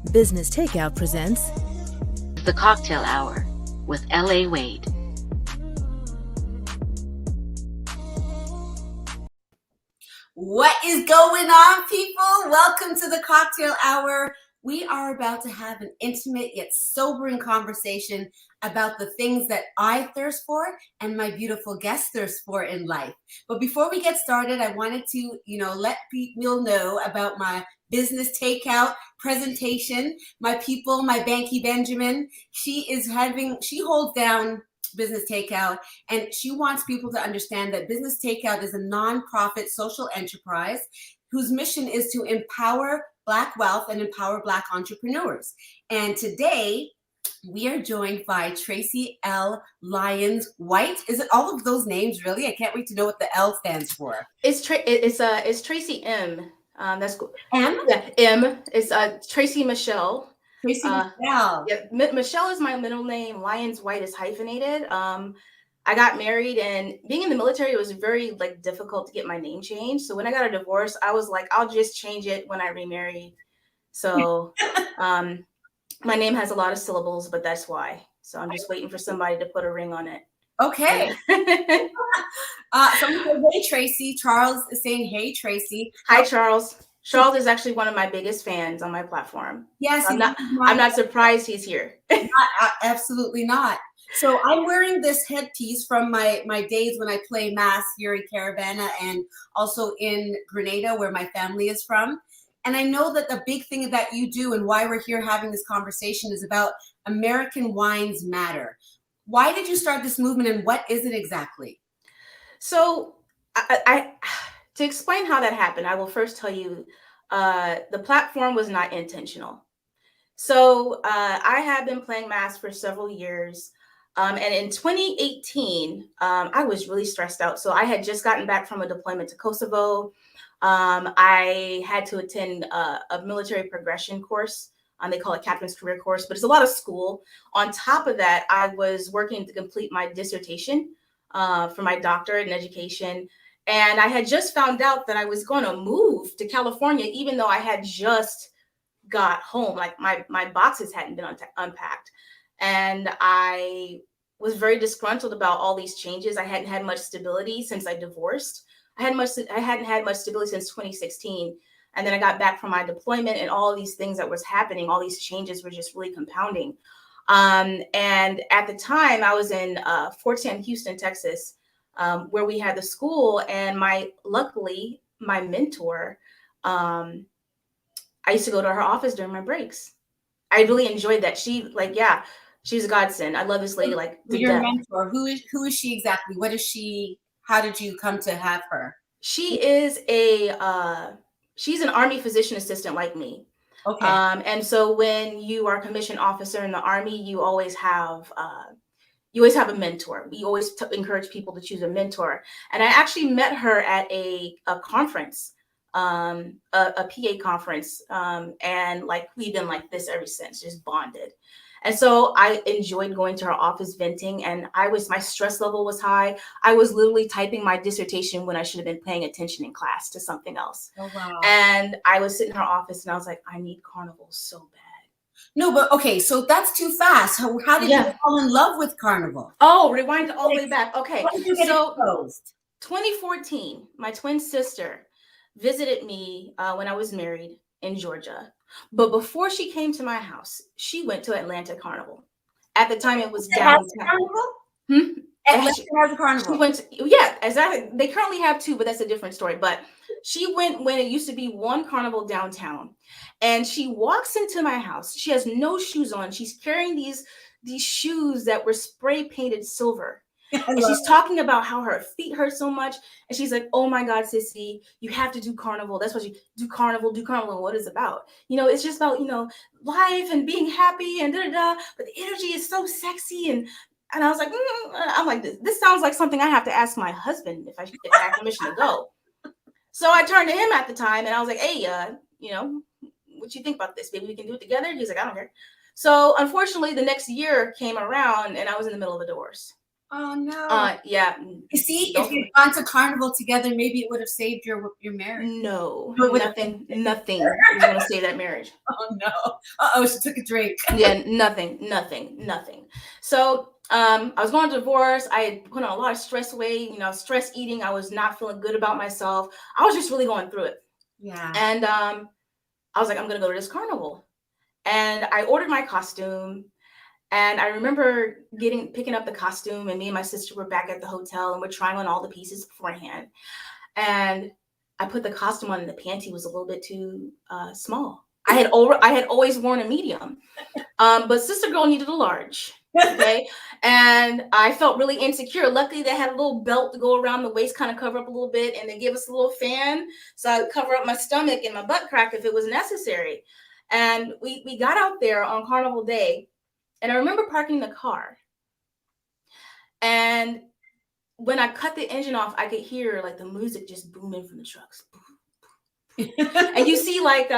Business Takeout presents The Cocktale Hour with L.A. Wade. What is going on, people? Welcome to the Cocktale Hour. We are about to have an intimate yet sobering conversation about the things that I thirst for and my beautiful guests thirst for in life. But before we get started, I wanted to, let people know about my business takeout presentation. My people, my Banky Benjamin, she holds down Business Takeout, and she wants people to understand that Business Takeout is a nonprofit social enterprise whose mission is to empower Black wealth and empower Black entrepreneurs. And today we are joined by Tracey L. Lyons-White. Is it all of those names, really? I can't wait to know what the L stands for. It's Tracey M. That's cool. M? Yeah, M. It's Tracey Michelle. Tracey Michelle. Yeah, Michelle is my middle name. Lyons-White is hyphenated. I got married, and being in the military, it was very difficult to get my name changed. So when I got a divorce, I was like, I'll just change it when I remarried. So my name has a lot of syllables, but that's why. So I'm just waiting for somebody to put a ring on it. Okay. Someone said, hey, Tracey. Charles is saying, hey, Tracey. Hi, Charles. Charles is actually one of my biggest fans on my platform. Yes. I'm not surprised he's here. Absolutely not. So I'm wearing this headpiece from my days when I play mass here in Caravana and also in Grenada, where my family is from. And I know that the big thing that you do and why we're here having this conversation is about American Wines Matter. Why did you start this movement, and what is it exactly? So I to explain how that happened, I will first tell you the platform was not intentional. So I have been playing mass for several years. And in 2018, I was really stressed out. So I had just gotten back from a deployment to Kosovo. I had to attend a military progression course. They call it Captain's Career Course, but it's a lot of school. On top of that, I was working to complete my dissertation for my doctorate in education. And I had just found out that I was going to move to California, even though I had just got home. Like my boxes hadn't been unpacked. And I was very disgruntled about all these changes. I hadn't had much stability since I divorced. I hadn't had much stability since 2016. And then I got back from my deployment, and all of these things that was happening, all these changes were just really compounding. And at the time I was in Fort Sam Houston, Texas, where we had the school, and luckily my mentor, I used to go to her office during my breaks. I really enjoyed that. She's a godsend. I love this lady. Your mentor, who is she exactly? What is she? How did you come to have her? She is she's an Army physician assistant like me. Okay. And so when you are a commissioned officer in the Army, you always have a mentor. We always encourage people to choose a mentor. And I actually met her at a conference, a PA conference. And we've been like this ever since, just bonded. And so I enjoyed going to her office venting, and my stress level was high. I was literally typing my dissertation when I should have been paying attention in class to something else. Oh, wow. And I was sitting in her office, and I was like, I need Carnivals so bad. No, but okay, so that's too fast. How did you fall in love with Carnival? Oh, rewind all the way back. Okay, when did you get exposed? 2014, my twin sister visited me when I was married in Georgia. But before she came to my house, she went to Atlanta Carnival. At the time, it was downtown. Atlanta has a carnival. She went exactly. They currently have two, but that's a different story. But she went when it used to be one carnival downtown, and she walks into my house. She has no shoes on. She's carrying these shoes that were spray painted silver. And she's talking about how her feet hurt so much. And she's like, oh my God, sissy, you have to do Carnival. That's what you do, Carnival. What it's about. It's just about, life and being happy and da-da-da. But the energy is so sexy. And I was like, I'm like, this sounds like something I have to ask my husband if I have permission to go. So I turned to him at the time, and I was like, hey, what you think about this? Maybe we can do it together. He's like, I don't care. So unfortunately, the next year came around, and I was in the middle of a divorce. Oh no. Yeah. You see, if you'd gone to Carnival together, maybe it would have saved your marriage. No, No, it nothing was going to save that marriage. Oh no. Uh-oh, she took a drink. Yeah, nothing. So I was going to divorce. I had put on a lot of stress away, stress eating. I was not feeling good about myself. I was just really going through it. Yeah. And I was like, I'm going to go to this carnival. And I ordered my costume. And I remember picking up the costume, and me and my sister were back at the hotel, and we're trying on all the pieces beforehand. And I put the costume on, and the panty was a little bit too small. I had always worn a medium, but sister girl needed a large. Okay, and I felt really insecure. Luckily, they had a little belt to go around the waist, kind of cover up a little bit, and they gave us a little fan so I would cover up my stomach and my butt crack if it was necessary. And we got out there on Carnival Day. And I remember parking the car, and when I cut the engine off, I could hear like the music just booming from the trucks. And you see like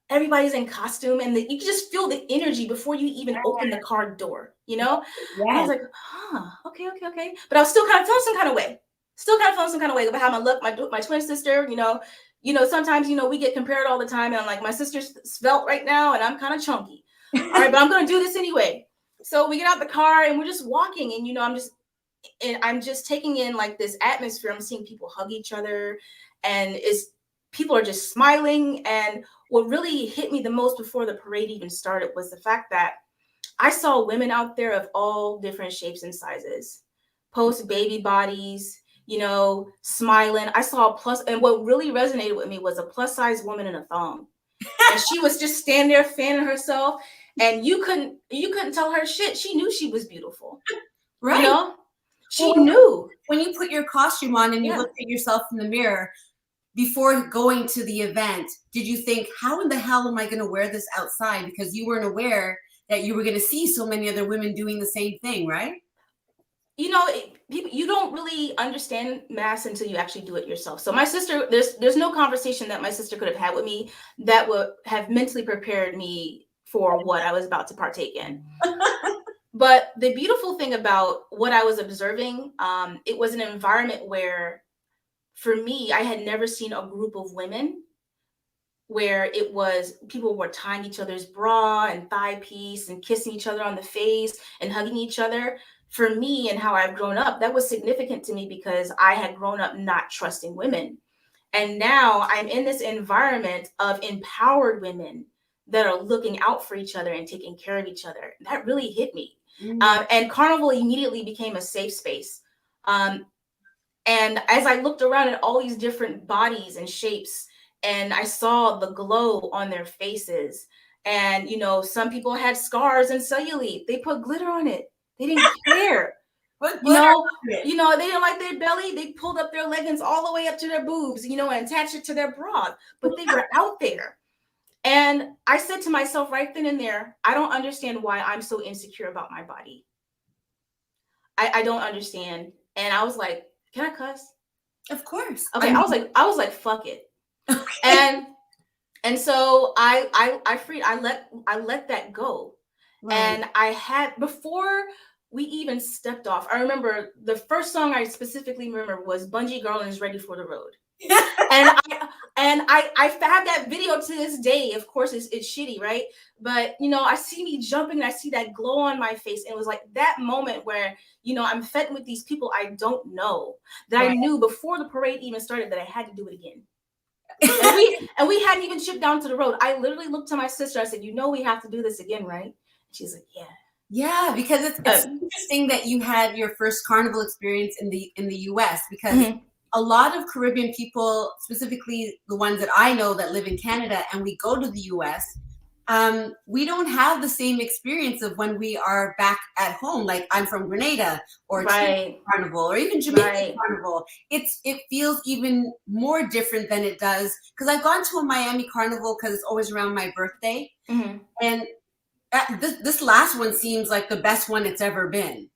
everybody's in costume, and you can just feel the energy before you even open the car door, And I was like, okay. But I was still kind of feeling some kind of way about how I look, my twin sister, sometimes, we get compared all the time, and I'm like, my sister's svelte right now, and I'm kind of chunky. All right, but I'm going to do this anyway. So we get out the car, and we're just walking, and I'm just taking in like this atmosphere. I'm seeing people hug each other, and people are just smiling. And what really hit me the most before the parade even started was the fact that I saw women out there of all different shapes and sizes, post baby bodies, smiling. I saw a plus, and what really resonated with me was a plus size woman in a thong. And she was just standing there fanning herself, and you couldn't tell her shit. She knew she was beautiful, right? She knew. When you put your costume on and you looked at yourself in the mirror before going to the event, did you think, how in the hell am I going to wear this outside? Because you weren't aware that you were going to see so many other women doing the same thing, right? You don't really understand mass until you actually do it yourself. So my sister, there's no conversation that my sister could have had with me that would have mentally prepared me for what I was about to partake in. But the beautiful thing about what I was observing, it was an environment where, for me, I had never seen a group of women where it was people were tying each other's bra and thigh piece and kissing each other on the face and hugging each other. For me and how I've grown up, that was significant to me because I had grown up not trusting women. And now I'm in this environment of empowered women that are looking out for each other and taking care of each other. That really hit me. And Carnival immediately became a safe space. And as I looked around at all these different bodies and shapes, and I saw the glow on their faces, and, some people had scars and cellulite. They put glitter on it. They didn't care. They didn't like their belly. They pulled up their leggings all the way up to their boobs, and attached it to their bra. But they were out there. And I said to myself right then and there, I don't understand why I'm so insecure about my body. I don't understand. And I was like, can I cuss? Of course. Okay. I was like, fuck it. Okay. And so I let that go. Right. And I had, before we even stepped off, I remember the first song I specifically remember was Bungee Girl and Is Ready for the Road. and I have that video to this day. Of course, it's shitty, right? But, I see me jumping, and I see that glow on my face. And it was like that moment where, I'm fed with these people I don't know, that right. I knew before the parade even started that I had to do it again. and we hadn't even shipped down to the road. I literally looked to my sister. I said, we have to do this again, right? She's like, yeah. Yeah, because it's interesting that you had your first carnival experience in the U.S. because a lot of Caribbean people, specifically the ones that I know that live in Canada, and we go to the U.S., we don't have the same experience of when we are back at home. Like I'm from Grenada or Trinidad Carnival or even Jamaican Carnival. It feels even more different than it does because I've gone to a Miami Carnival because it's always around my birthday, and this last one seems like the best one it's ever been.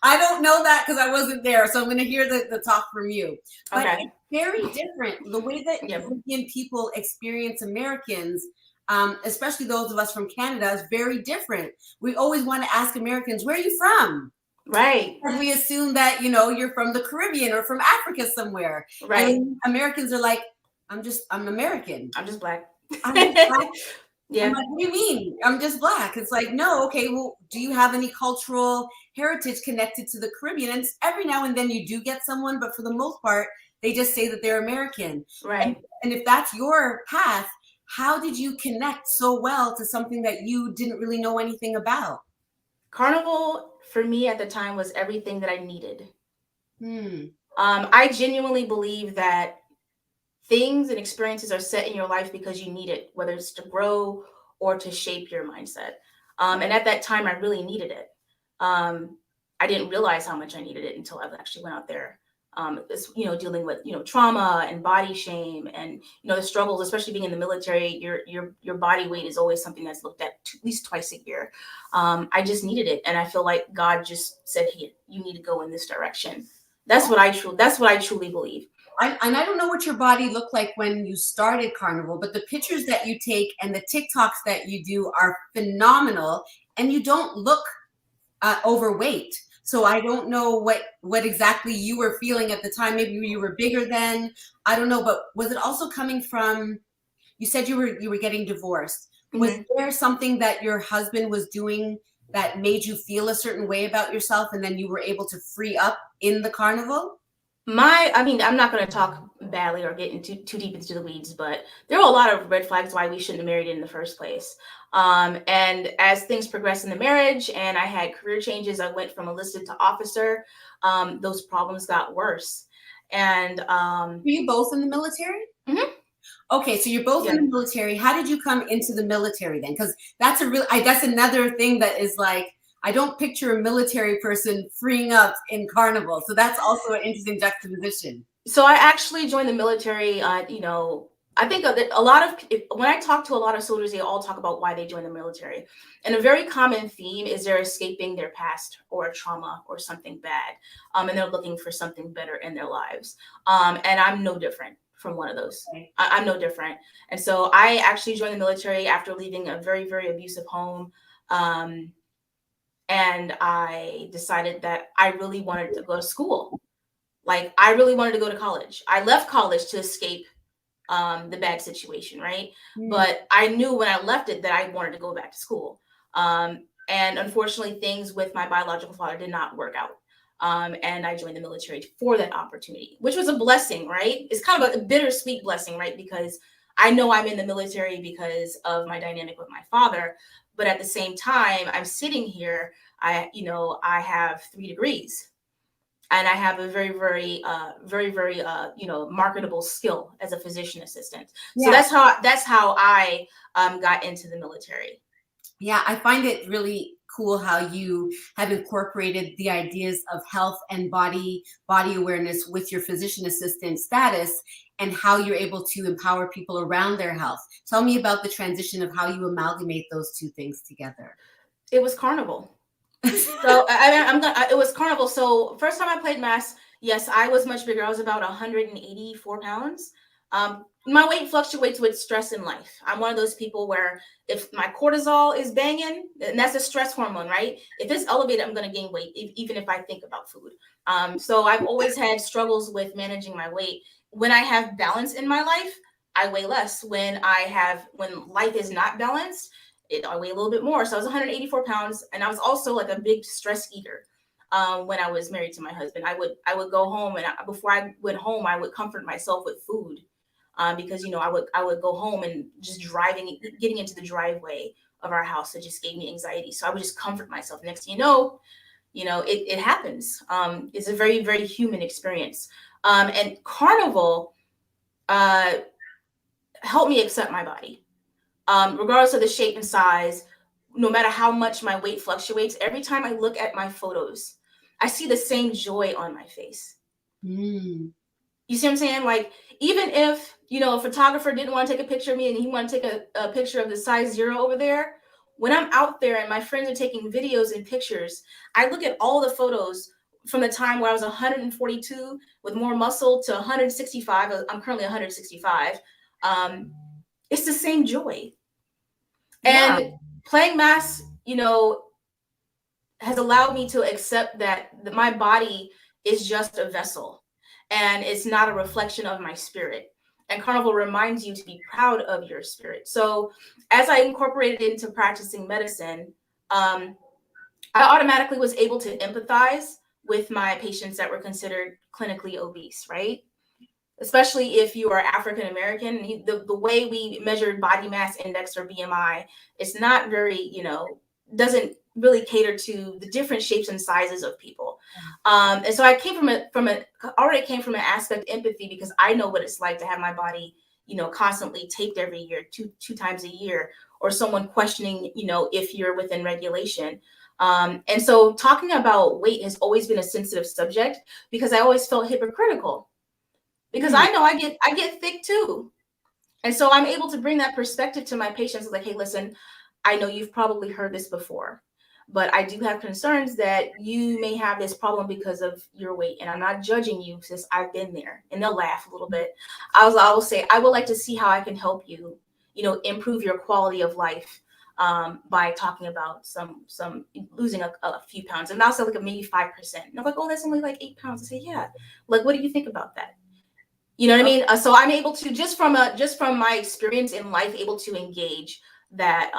I don't know that because I wasn't there, so I'm going to hear the talk from you. But it's very different. The way that Caribbean people experience Americans, especially those of us from Canada, is very different. We always want to ask Americans, where are you from? Right. And we assume that, you're from the Caribbean or from Africa somewhere. Right. And Americans are like, I'm American. I'm just Black. I'm just Black. Yeah. I'm like, what do you mean? I'm just Black. It's like, no, okay, well, do you have any cultural heritage connected to the Caribbean? And every now and then you do get someone, but for the most part, they just say that they're American. Right. And if that's your path, how did you connect so well to something that you didn't really know anything about? Carnival for me at the time was everything that I needed. I genuinely believe that things and experiences are set in your life because you need it, whether it's to grow or to shape your mindset. And at that time, I really needed it. I didn't realize how much I needed it until I actually went out there. Dealing with, trauma and body shame and, the struggles, especially being in the military, your body weight is always something that's looked at least twice a year. I just needed it. And I feel like God just said, hey, you need to go in this direction. That's what I truly believe. And I don't know what your body looked like when you started Carnival, but the pictures that you take and the TikToks that you do are phenomenal, and you don't look overweight. So I don't know what exactly you were feeling at the time. Maybe you were bigger then. I don't know. But was it also coming from, you said you were getting divorced. Mm-hmm. Was there something that your husband was doing that made you feel a certain way about yourself, and then you were able to free up in the Carnival? I'm not going to talk badly or get into too deep into the weeds, but there were a lot of red flags why we shouldn't have married in the first place. And as things progressed in the marriage and I had career changes, I went from enlisted to officer. Those problems got worse. And were you both in the military? Mm-hmm. Okay, so you're both in the military. How did you come into the military then? Because that's another thing that is like, I don't picture a military person freeing up in Carnival. So that's also an interesting juxtaposition. So I actually joined the military. I think that when I talk to a lot of soldiers, they all talk about why they joined the military. And a very common theme is they're escaping their past or trauma or something bad. And they're looking for something better in their lives. And I'm no different from one of those. Okay. I'm no different. And so I actually joined the military after leaving a very, very abusive home. And I decided that I really wanted to go to school. Like, I really wanted to go to college. I left college to escape the bad situation, right? Mm. But I knew when I left it that I wanted to go back to school. And unfortunately, things with my biological father did not work out. And I joined the military for that opportunity, which was a blessing, right? It's kind of a bittersweet blessing, right? Because I know I'm in the military because of my dynamic with my father. But at the same time, I'm sitting here, I have 3 degrees and I have a very, very, marketable skill as a physician assistant. Yeah. So that's how I got into the military. Yeah, I find it really cool how you have incorporated the ideas of health and body awareness with your physician assistant status and how you're able to empower people around their health. Tell me about the transition of how you amalgamate those two things together. It was Carnival. So it was Carnival. So first time I played mass, yes, I was much bigger. I was about 184 pounds. My weight fluctuates with stress in life. I'm one of those people where if my cortisol is banging, and that's a stress hormone, right? If it's elevated, I'm going to gain weight, even if I think about food. So I've always had struggles with managing my weight. When I have balance in my life, I weigh less. When life is not balanced, I weigh a little bit more. So I was 184 pounds, and I was also like a big stress eater. When I was married to my husband, I would go home, and before I went home, I would comfort myself with food. Because I would go home and just getting into the driveway of our house, it just gave me anxiety. So I would just comfort myself. Next thing you know, it happens. It's a very, very human experience. And Carnival helped me accept my body, regardless of the shape and size. No matter how much my weight fluctuates, every time I look at my photos, I see the same joy on my face. Mm. You see what I'm saying? Like, even if, a photographer didn't want to take a picture of me and he wanted to take a picture of the size 0 over there, when I'm out there and my friends are taking videos and pictures, I look at all the photos from the time where I was 142 with more muscle to 165. I'm currently 165. It's the same joy. And playing mass, has allowed me to accept that my body is just a vessel and it's not a reflection of my spirit. And Carnival reminds you to be proud of your spirit. So as I incorporated into practicing medicine, I automatically was able to empathize with my patients that were considered clinically obese, right? Especially if you are African American. The way we measure body mass index or BMI, it's not very, doesn't really cater to the different shapes and sizes of people. And so I came already came from an aspect of empathy, because I know what it's like to have my body, constantly taped every year, two times a year, or someone questioning, if you're within regulation. And so talking about weight has always been a sensitive subject, because I always felt hypocritical, because I know I get thick too. And so I'm able to bring that perspective to my patients. Like, hey, listen, I know you've probably heard this before, but I do have concerns that you may have this problem because of your weight. And I'm not judging you, since I've been there. And they'll laugh a little bit. I will say, I would like to see how I can help you, improve your quality of life, by talking about some losing a few pounds. And I'll say like maybe 5%. And I'm like, oh, that's only like 8 pounds. I say, yeah. Like, what do you think about that? You know what I mean? So I'm able to, just from my experience in life, able to engage that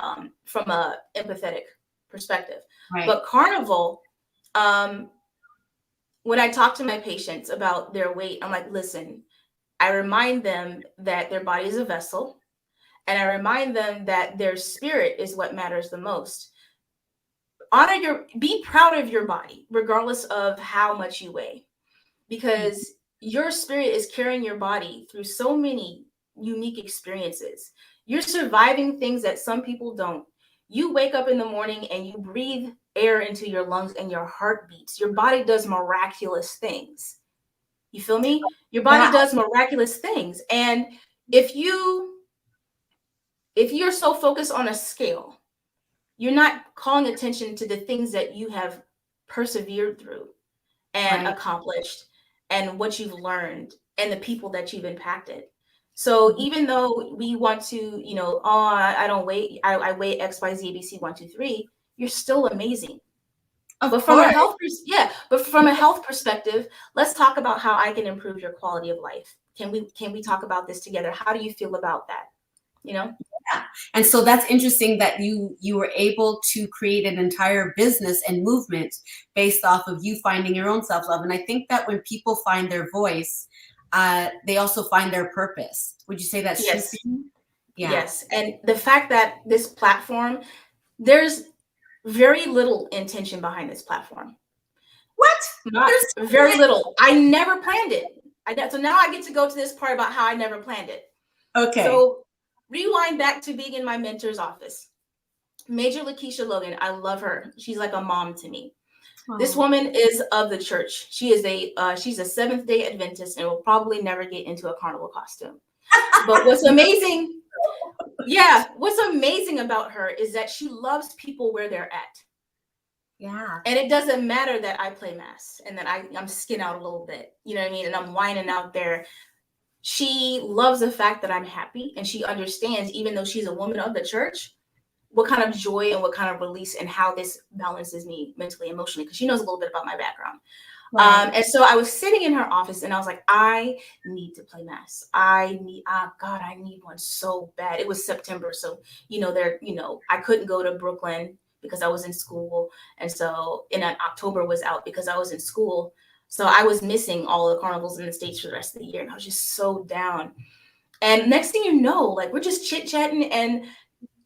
from a empathetic perspective. Right. But Carnival, when I talk to my patients about their weight, I'm like, listen, I remind them that their body is a vessel, and I remind them that their spirit is what matters the most. Be proud of your body, regardless of how much you weigh, because your spirit is carrying your body through so many unique experiences. You're surviving things that some people don't. You wake up in the morning and you breathe air into your lungs and your heart beats. Your body does miraculous things. You feel me? Your body does miraculous things. And if you're so focused on a scale, you're not calling attention to the things that you have persevered through and accomplished, and what you've learned, and the people that you've impacted. So even though we want to, I don't weigh, I weigh X, Y, Z, A, B, C, 1, 2, 3, you're still amazing. But from a health perspective, let's talk about how I can improve your quality of life. Can we talk about this together? How do you feel about that? Yeah. And so that's interesting that you were able to create an entire business and movement based off of you finding your own self-love. And I think that when people find their voice, they also find their purpose. Would you say that's true for you? Yeah. Yes. And the fact that this platform, there's very little intention behind this platform. What? Very little. I never planned it. So now I get to go to this part about how I never planned it. Okay. So rewind back to being in my mentor's office. Major Lakeisha Logan, I love her. She's like a mom to me. Wow. This woman is of the church. She is she's a Seventh-day Adventist and will probably never get into a carnival costume. But what's amazing about her is that she loves people where they're at. Yeah. And it doesn't matter that I play mass and that I'm skin out a little bit, you know what I mean? And I'm whining out there. She loves the fact that I'm happy, and she understands, even though she's a woman of the church, what kind of joy and what kind of release and how this balances me mentally, emotionally, because she knows a little bit about my background. Right. And so I was sitting in her office and I was like, I need to play mass. I need one so bad. It was September. So, I couldn't go to Brooklyn because I was in school. And so October was out because I was in school. So I was missing all the carnivals in the States for the rest of the year. And I was just so down. And next thing you know, like, we're just chit-chatting, and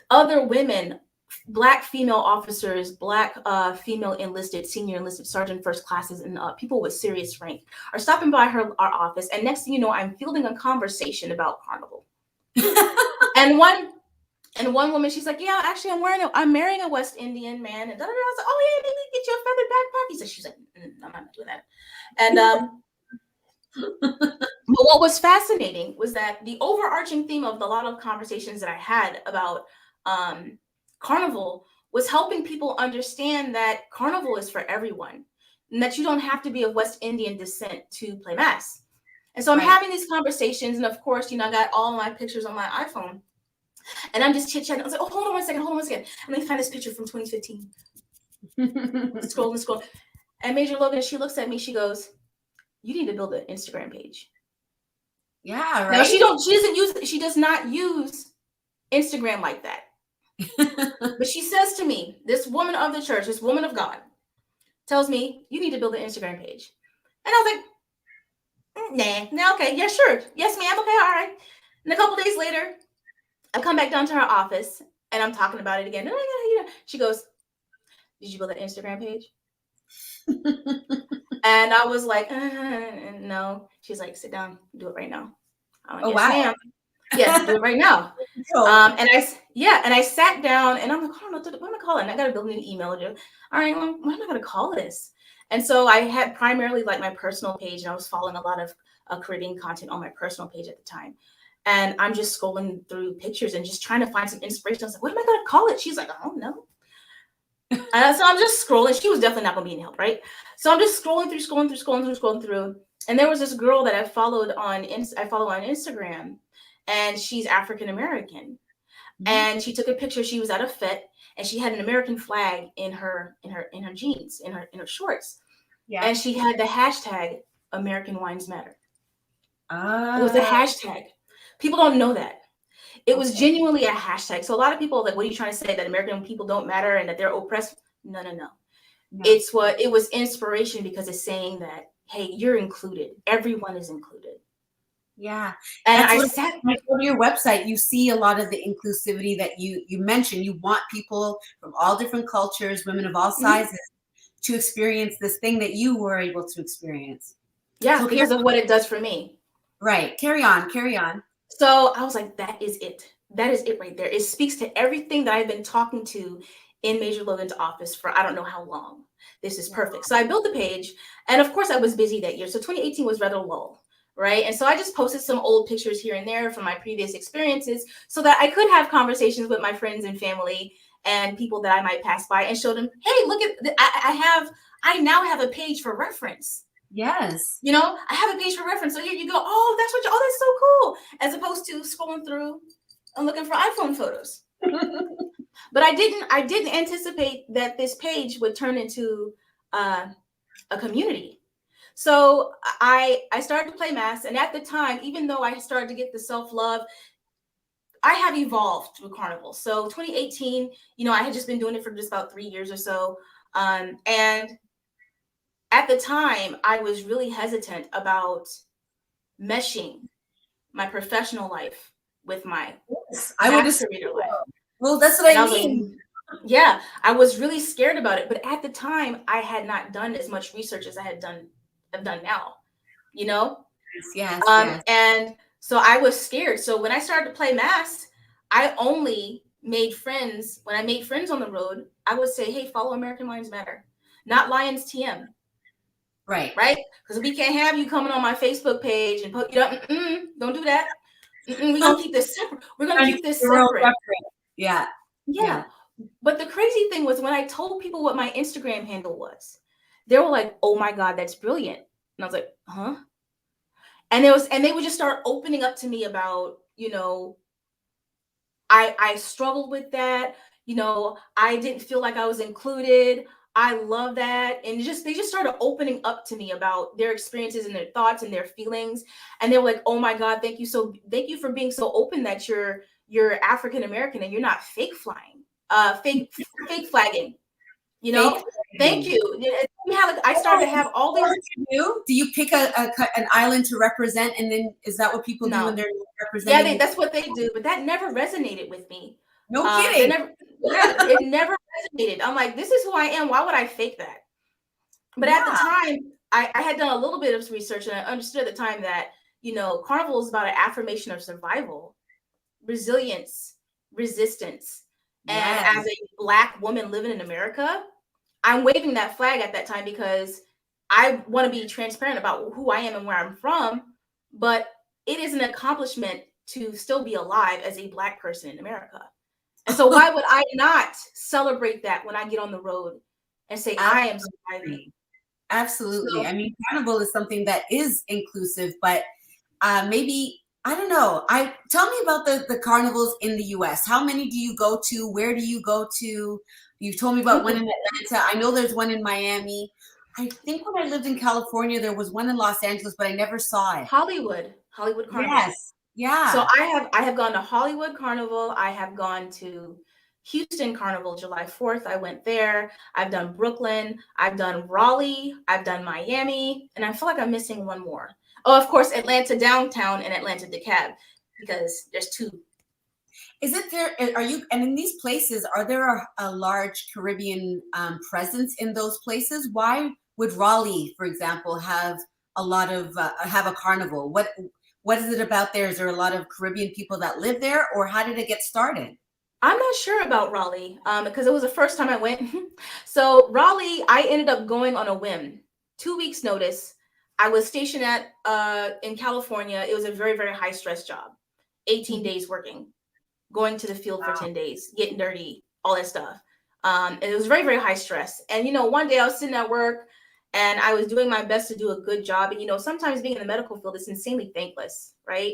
other women, Black female officers, Black female enlisted, senior enlisted, sergeant first classes, and people with serious rank are stopping by our office. And next thing you know, I'm fielding a conversation about carnival. And one woman, she's like, yeah, actually, I'm marrying a West Indian man. And I was like, oh yeah, maybe get you a feathered backpack. She's like, I'm not doing that. And but what was fascinating was that the overarching theme of a lot of conversations that I had about carnival was helping people understand that carnival is for everyone, and that you don't have to be of West Indian descent to play mass. And so I'm having these conversations, and of course, I got all my pictures on my iPhone. And I'm just chit-chatting. I was like, oh, hold on one second. And let me find this picture from 2015. Scroll. And Major Logan, she looks at me, she goes, you need to build an Instagram page. Yeah, right. Now she does not use Instagram like that. But she says to me, this woman of the church, this woman of God, tells me, you need to build an Instagram page. And I was like, nah, okay, yeah, sure. Yes, ma'am, okay, all right. And a couple days later, I come back down to her office and I'm talking about it again. She goes, did you build an Instagram page? And I was like, no. She's like, sit down, do it right now. I'm like, yes, ma'am. Yes, do it right now. And I sat down and I'm like, I don't know, what am I calling? I got to build an email address. All right, well, what am I going to call this? And so I had primarily like my personal page, and I was following a lot of Caribbean content on my personal page at the time. And I'm just scrolling through pictures and just trying to find some inspiration. I was like, what am I going to call it? She's like, I don't know. And so I'm just scrolling. She was definitely not going to be any help, right? So I'm just scrolling through. And there was this girl that I follow on Instagram, and she's African American. Mm-hmm. And she took a picture. She was at a fete, and she had an American flag in her jeans, in her shorts. Yeah. And she had the hashtag American Wines Matter. It was a hashtag. People don't know that. It was genuinely a hashtag. So a lot of people are like, what are you trying to say? That American people don't matter and that they're oppressed? No. It was inspiration, because it's saying that, hey, you're included. Everyone is included. Yeah. And when you go to your website, you see a lot of the inclusivity that you mentioned. You want people from all different cultures, women of all sizes, to experience this thing that you were able to experience. Yeah, so because of what it does for me. Right. Carry on. So I was like, that is it. That is it right there. It speaks to everything that I've been talking to in Major Logan's office for I don't know how long. This is perfect. So I built the page, and of course I was busy that year. So 2018 was rather lull, right? And so I just posted some old pictures here and there from my previous experiences so that I could have conversations with my friends and family and people that I might pass by and show them, hey, look at, I now have a page for reference. Yes. I have a page for reference. So here you go. Oh, that's so cool. As opposed to scrolling through and looking for iPhone photos. But I didn't anticipate that this page would turn into a community. So I started to play mass. And at the time, even though I started to get the self-love, I have evolved through Carnivals. So 2018, I had just been doing it for just about 3 years or so. And at the time, I was really hesitant about meshing my professional life with my career life. Well, that's what I mean. Yeah, I was really scared about it. But at the time, I had not done as much research as I have done now, Yes. And so I was scared. So when I started to play mass, I only made friends. When I made friends on the road, I would say, hey, follow American Lions Matter, not Lions TM. Right? Because we can't have you coming on my Facebook page and put, don't do that. We're going to keep this separate. Yeah. But the crazy thing was when I told people what my Instagram handle was, they were like, oh my God, that's brilliant. And I was like, huh? And they would just start opening up to me about, I struggled with that. I didn't feel like I was included. I love that. And they just started opening up to me about their experiences and their thoughts and their feelings. And they were like, oh my God, thank you for being so open that you're African American and you're not fake flagging. Thank you. I started to have all these. Do you pick an island to represent, and then is that what people do when they're representing? Yeah, that's what they do, but that never resonated with me. No kidding. It never resonated. I'm like, this is who I am. Why would I fake that? But at the time, I had done a little bit of research, and I understood at the time that Carnival is about an affirmation of survival, resilience, resistance. And as a Black woman living in America, I'm waving that flag at that time because I want to be transparent about who I am and where I'm from. But it is an accomplishment to still be alive as a Black person in America. And so why would I not celebrate that when I get on the road and say I am surviving? Absolutely. So, I mean, Carnival is something that is inclusive, but maybe I don't know. Tell me about the carnivals in the US. How many do you go to? Where do you go to? You've told me about one in Atlanta. I know there's one in Miami. I think when I lived in California, there was one in Los Angeles, but I never saw it. Hollywood Carnival. Yes. Yeah. So I have gone to Hollywood Carnival. I have gone to Houston Carnival July 4th. I went there. I've done Brooklyn. I've done Raleigh. I've done Miami. And I feel like I'm missing one more. Oh, of course, Atlanta downtown and Atlanta DeKalb, because there's two. Is it there? Are you, and in these places, are there a large Caribbean presence in those places? Why would Raleigh, for example, have a lot of, have a carnival? What is it about there? Is there a lot of Caribbean people that live there, or how did it get started? I'm not sure about Raleigh because it was the first time I went. So Raleigh, I ended up going on a whim. 2 weeks notice. I was stationed in California. It was a very, very high stress job. 18 days working, going to the field for 10 days, getting dirty, all that stuff. And it was very, very high stress. And, one day I was sitting at work and I was doing my best to do a good job. And, sometimes being in the medical field is insanely thankless, right?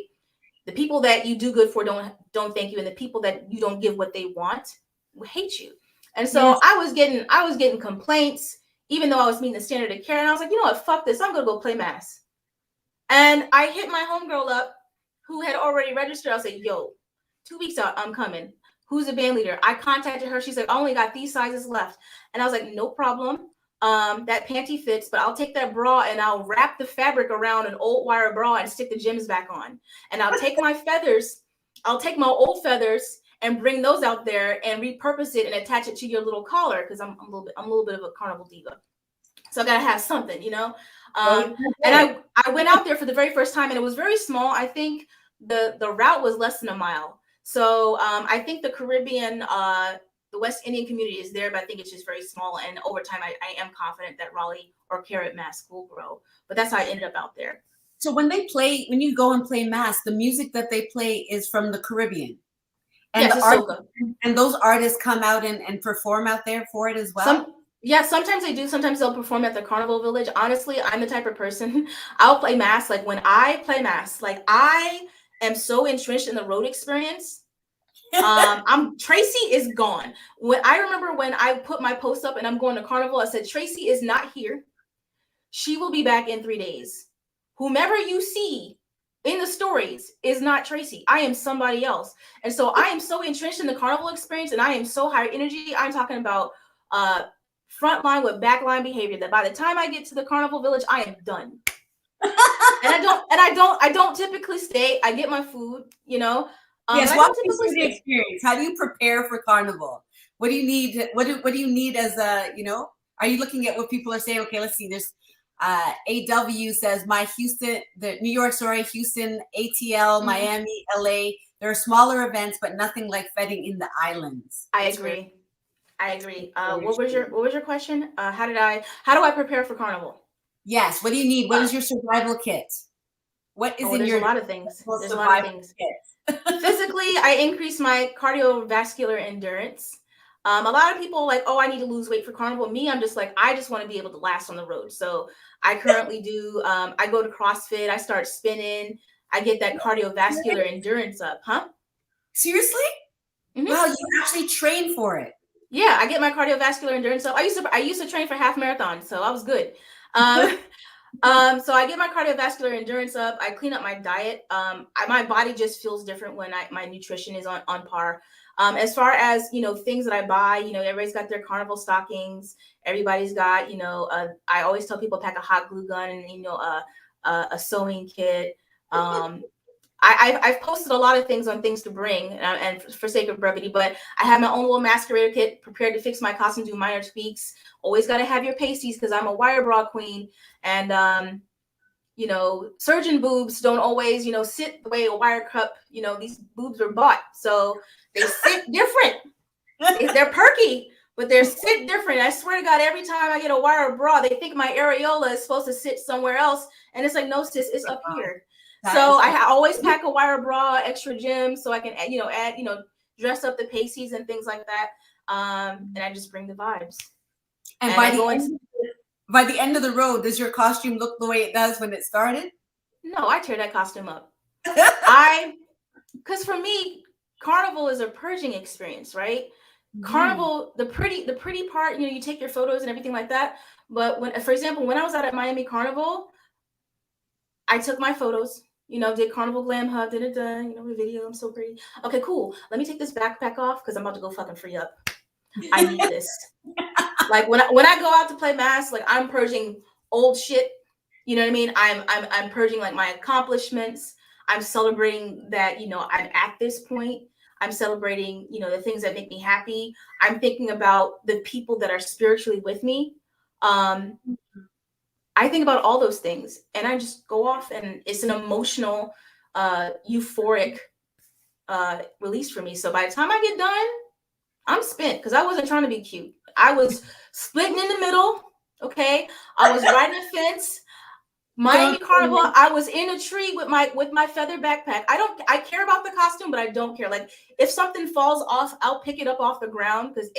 The people that you do good for don't thank you. And the people that you don't give what they want will hate you. And so Yes. I was getting complaints, even though I was meeting the standard of care. And I was like, you know what, fuck this. I'm going to go play mass. And I hit my homegirl up who had already registered. I was like, yo, 2 weeks out, I'm coming. Who's the band leader? I contacted her. She's like, I only got these sizes left. And I was like, no problem. That panty fits, but I'll take that bra and I'll wrap the fabric around an old wire bra and stick the gems back on. And I'll take my feathers. I'll take my old feathers and bring those out there and repurpose it and attach it to your little collar, because I'm a little bit of a carnival diva. So I gotta have something, And I went out there for the very first time, and it was very small. I think the route was less than a mile. So I think the Caribbean, the West Indian community is there, but I think it's just very small. And over time, I am confident that Raleigh or Carrot Mask will grow. But that's how I ended up out there. So when you go and play mass, the music that they play is from the Caribbean. And yes, and those artists come out and perform out there for it as well? Sometimes they do. Sometimes they'll perform at the Carnival Village. Honestly, I'm the type of person, I'll play mass. Like when I play mass, like I am so entrenched in the road experience. Tracey is gone. I remember when I put my post up and I'm going to Carnival, I said, Tracey is not here. She will be back in 3 days. Whomever you see in the stories is not Tracey. I am somebody else. And so I am so entrenched in the Carnival experience, and I am so high energy. I'm talking about frontline with backline behavior, that by the time I get to the Carnival Village, I am done. I don't typically stay. I get my food, Yes, walk me through the experience. How do you prepare for Carnival? What do you need? What do you need as a, are you looking at what people are saying? Okay, let's see. There's AW says Houston, Houston, ATL, Miami, LA. There are smaller events, but nothing like fetting in the islands. I agree. What was your question? How do I prepare for Carnival? Yes. What do you need? What is your survival kit? What is in your? There's a lot of things. There's a lot of things. Physically, I increase my cardiovascular endurance. A lot of people are like, oh, I need to lose weight for Carnival. Me, I'm just like, I just want to be able to last on the road. So I currently do, I go to CrossFit, I start spinning, I get that cardiovascular endurance up. Huh? Seriously? Mm-hmm. Wow, you actually train for it. Yeah, I get my cardiovascular endurance up. I used to train for half marathon, so I was good. So I get my cardiovascular endurance up. I clean up my diet. My body just feels different when my nutrition is on par. As far as, things that I buy, everybody's got their Carnival stockings. Everybody's got, I always tell people pack a hot glue gun and, a sewing kit. I've posted a lot of things on things to bring and for sake of brevity, but I have my own little masquerader kit prepared to fix my costume, do minor tweaks. Always got to have your pasties because I'm a wire bra queen. And, surgeon boobs don't always, sit the way a wire cup, these boobs are bought. So they sit different. They're perky, but they're sit different. I swear to God, every time I get a wire bra, they think my areola is supposed to sit somewhere else. And it's like, no, sis, it's up here. So I always pack a wire bra, extra gems, so I can, add, dress up the pasties and things like that. And I just bring the vibes. And by the end of the road, does your costume look the way it does when it started? No, I tear that costume up. Because for me, Carnival is a purging experience, right? Carnival, the pretty part, you take your photos and everything like that. But for example, when I was out at Miami Carnival, I took my photos, did Carnival glam hug, the video. I'm so pretty. Okay, cool. Let me take this backpack off because I'm about to go fucking free up. I need this. Like when I go out to play mass, like I'm purging old shit. You know what I mean? I'm purging like my accomplishments. I'm celebrating that, I'm at this point. I'm celebrating, the things that make me happy. I'm thinking about the people that are spiritually with me. I think about all those things and I just go off, and it's an emotional, euphoric release for me. So by the time I get done, I'm spent because I wasn't trying to be cute. I was splitting in the middle. Okay. I was riding a fence. Miami Carnival, I was in a tree with my feather backpack. I care about the costume, but I don't care. Like if something falls off, I'll pick it up off the ground because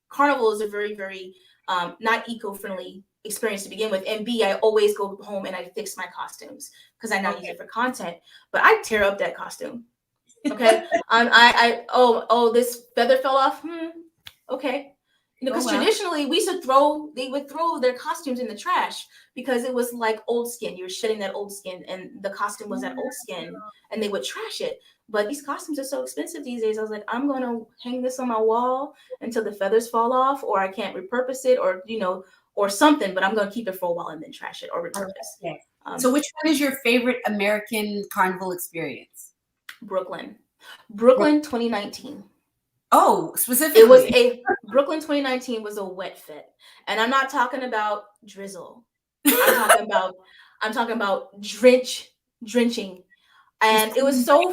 Carnival is a very, very not eco-friendly experience to begin with. And B, I always go home and I fix my costumes because I now use it for content. But I tear up that costume. Okay. This feather fell off. Okay. Because traditionally they would throw their costumes in the trash because it was like old skin. You were shedding that old skin and the costume was that old skin and they would trash it. But these costumes are so expensive these days. I was like, I'm going to hang this on my wall until the feathers fall off, or I can't repurpose it, or something, but I'm going to keep it for a while and then trash it or repurpose. Okay. So which one is your favorite American Carnival experience? Brooklyn 2019. Oh, specifically. It was Brooklyn 2019 was a wet fit. And I'm not talking about drizzle. I'm talking about drenching. And it was so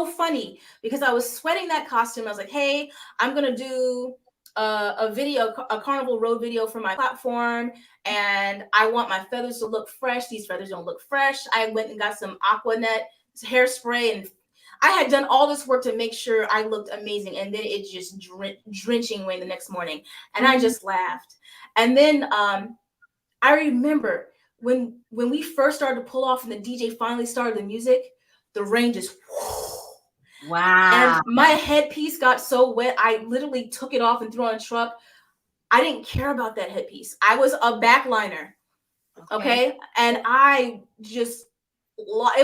funny because I was sweating that costume. I was like, hey, I'm going to do a Carnival road video for my platform. And I want my feathers to look fresh. These feathers don't look fresh. I went and got some Aquanet hairspray, and I had done all this work to make sure I looked amazing. And then it just drenching rain the next morning. And I just laughed. And then I remember when we first started to pull off and the DJ finally started the music, the rain just wow. And my headpiece got so wet, I literally took it off and threw it on a truck. I didn't care about that headpiece. I was a backliner. Okay. And it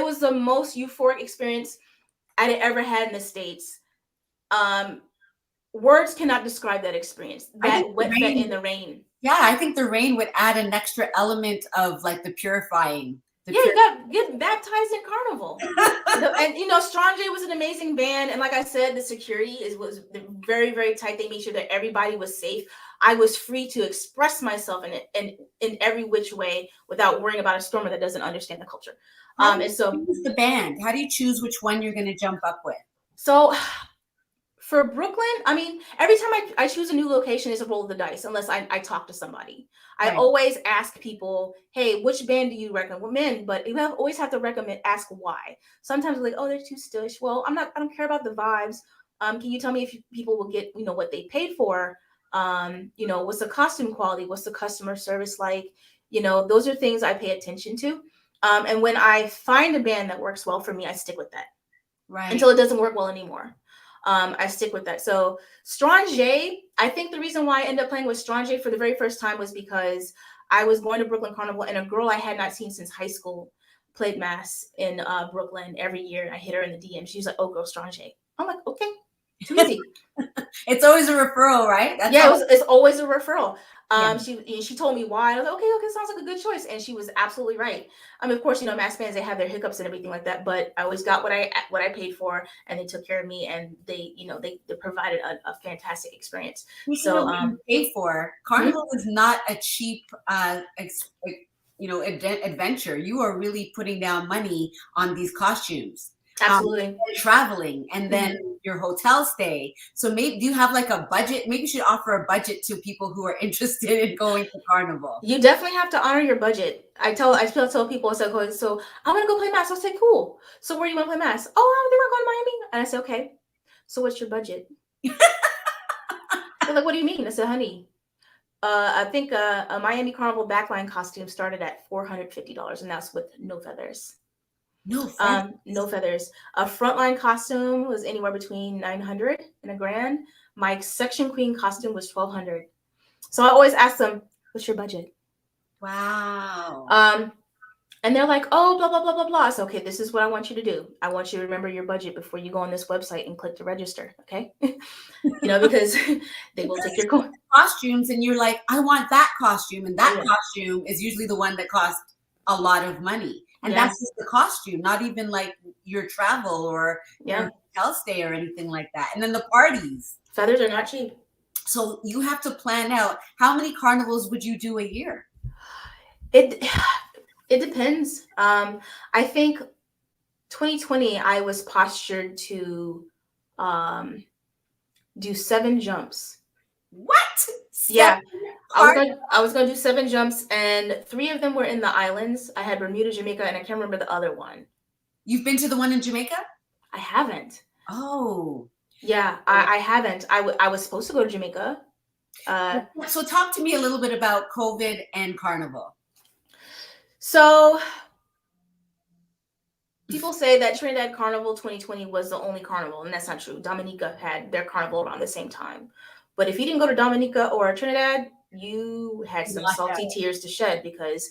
was the most euphoric experience I had ever had in the States. Words cannot describe that experience. That wet fit in the rain. Yeah, I think the rain would add an extra element of like the purifying. You got get baptized in Carnival. And Strong J was an amazing band. And like I said, the security was very, very tight. They made sure that everybody was safe. I was free to express myself in every which way without worrying about a stormer that doesn't understand the culture. And so the band, how do you choose which one you're going to jump up with? So for Brooklyn, I mean, every time I choose a new location, it's a roll of the dice, unless I talk to somebody. Right. I always ask people, hey, which band do you recommend? But you always have to ask why. Sometimes like, oh, they're too stush. Well, I don't care about the vibes. Can you tell me if people will get, what they paid for? What's the costume quality? What's the customer service like? Those are things I pay attention to. And when I find a band that works well for me, I stick with that. Right. Until it doesn't work well anymore. I stick with that. So Strong J, I think the reason why I ended up playing with Strong J for the very first time was because I was going to Brooklyn Carnival and a girl I had not seen since high school played mass in Brooklyn every year. I hit her in the DM. She's like, oh, girl, Strong J. I'm like, okay, too easy. It's always a referral, right? It's always a referral. She told me why. I was like, okay, sounds like a good choice. And she was absolutely right. Of course, mass bands, they have their hiccups and everything like that, but I always got what I paid for, and they took care of me, and they provided a fantastic experience. So paid for. Carnival is not a cheap adventure. You are really putting down money on these costumes. Absolutely. Traveling, and then your hotel stay. So maybe do you have like a budget? Maybe you should offer a budget to people who are interested in going to Carnival. You definitely have to honor your budget. I tell people, I said, so I'm gonna go play mass. I say, cool. So where do you want to play mass? Oh, I think we're going to Miami. And I say, okay. So what's your budget? They're like, what do you mean? I said, honey, I think a Miami Carnival backline costume started at $450, and that's with no feathers. No feathers. No feathers. A frontline costume was anywhere between $900 and $1,000. My section queen costume was $1,200. So I always ask them, "What's your budget?" Wow. And they're like, "Oh, blah, blah, blah, blah, blah." So, okay, this is what I want you to do. I want you to remember your budget before you go on this website and click to register. Okay. Because they will take your coin. Costumes, and you're like, I want that costume. And that costume is usually the one that costs a lot of money. And that's just the costume, not even like your travel or your hotel stay or anything like that. And then the parties. Feathers are not cheap. So you have to plan out, how many carnivals would you do a year? It depends. I think 2020, I was postured to do 7 jumps. What? Yeah. I was going to do 7 jumps, and 3 of them were in the islands. I had Bermuda, Jamaica, and I can't remember the other one. You've been to the one in Jamaica? I haven't. Oh. Yeah, I haven't. I was supposed to go to Jamaica. So talk to me a little bit about COVID and Carnival. So people say that Trinidad Carnival 2020 was the only carnival, and that's not true. Dominica had their carnival around the same time. But if you didn't go to Dominica or Trinidad, you had some salty tears to shed, because